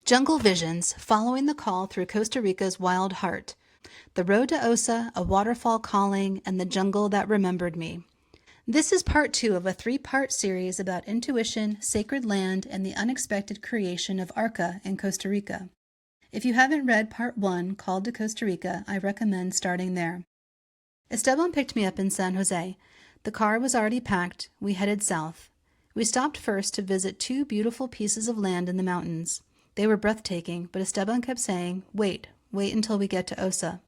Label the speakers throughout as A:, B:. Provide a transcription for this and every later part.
A: Jungle Visions, following the call through Costa Rica's wild heart. The road to Osa, a waterfall calling, and the jungle that remembered me. This is part 2 of a 3-part series about intuition, sacred land, and the unexpected creation of Arca in Costa Rica. If you haven't read part 1, Called to Costa Rica, I recommend starting there. Esteban picked me up in San Jose. The car was already packed. We headed south. We stopped first to visit 2 beautiful pieces of land in the mountains. They were breathtaking, but Esteban kept saying, wait until we get to Osa.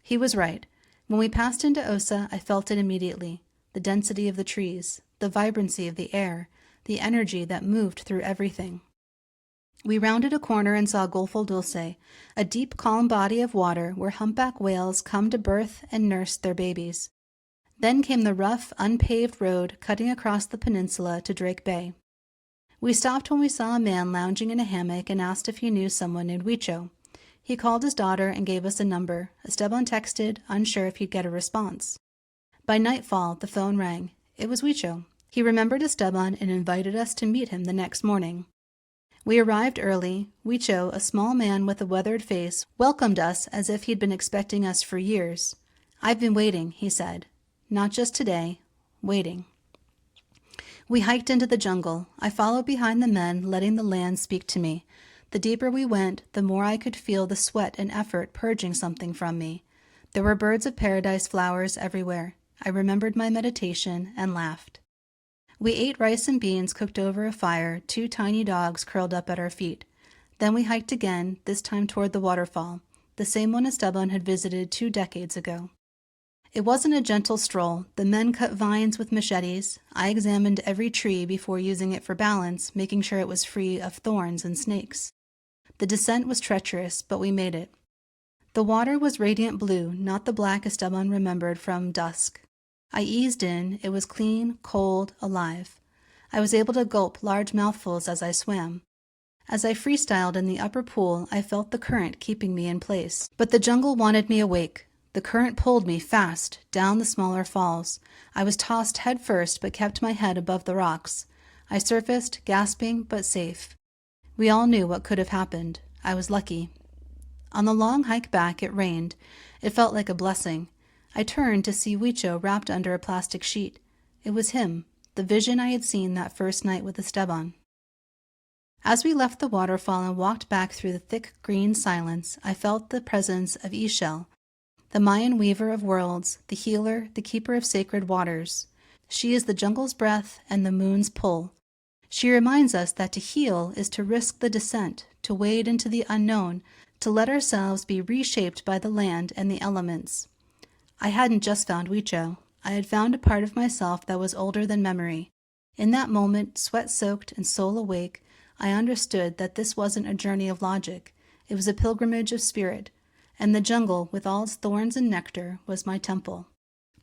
A: He was right. When we passed into Osa, I felt it immediately. The density of the trees, the vibrancy of the air, the energy that moved through everything. We rounded a corner and saw Golfo Dulce, a deep, calm body of water where humpback whales come to birth and nurse their babies. Then came the rough, unpaved road cutting across the peninsula to Drake Bay. We stopped when we saw a man lounging in a hammock and asked if he knew someone named Huicho. He called his daughter and gave us a number. Esteban texted, unsure if he'd get a response. By nightfall, the phone rang. It was Huicho. He remembered Esteban and invited us to meet him the next morning. We arrived early. Huicho, a small man with a weathered face, welcomed us as if he'd been expecting us for years. I've been waiting, he said. Not just today. Waiting. We hiked into the jungle. I followed behind the men, letting the land speak to me. The deeper we went, the more I could feel the sweat and effort purging something from me. There were birds of paradise flowers everywhere. I remembered my meditation and laughed. We ate rice and beans cooked over a fire, 2 tiny dogs curled up at our feet. Then we hiked again, this time toward the waterfall, the same one Esteban had visited 2 decades ago. It wasn't a gentle stroll. The men cut vines with machetes. I examined every tree before using it for balance, making sure it was free of thorns and snakes. The descent was treacherous, but we made it. The water was radiant blue, not the black Esteban remembered from dusk. I eased in. It was clean, cold, alive. I was able to gulp large mouthfuls as I swam. As I freestyled in the upper pool, I felt the current keeping me in place. But the jungle wanted me awake. The current pulled me fast, down the smaller falls. I was tossed head first, but kept my head above the rocks. I surfaced, gasping, but safe. We all knew what could have happened. I was lucky. On the long hike back, it rained. It felt like a blessing. I turned to see Huicho wrapped under a plastic sheet. It was him, the vision I had seen that first night with Esteban. As we left the waterfall and walked back through the thick green silence, I felt the presence of Ixchel, the Mayan weaver of worlds, the healer, the keeper of sacred waters. She is the jungle's breath and the moon's pull. She reminds us that to heal is to risk the descent, to wade into the unknown, to let ourselves be reshaped by the land and the elements. I hadn't just found Huicho. I had found a part of myself that was older than memory. In that moment, sweat-soaked and soul awake, I understood that this wasn't a journey of logic. It was a pilgrimage of spirit. And the jungle, with all its thorns and nectar, was my temple.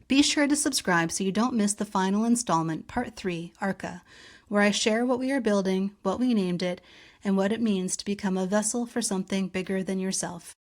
A: Be sure to subscribe so you don't miss the final installment, Part 3, Arca, where I share what we are building, what we named it, and what it means to become a vessel for something bigger than yourself.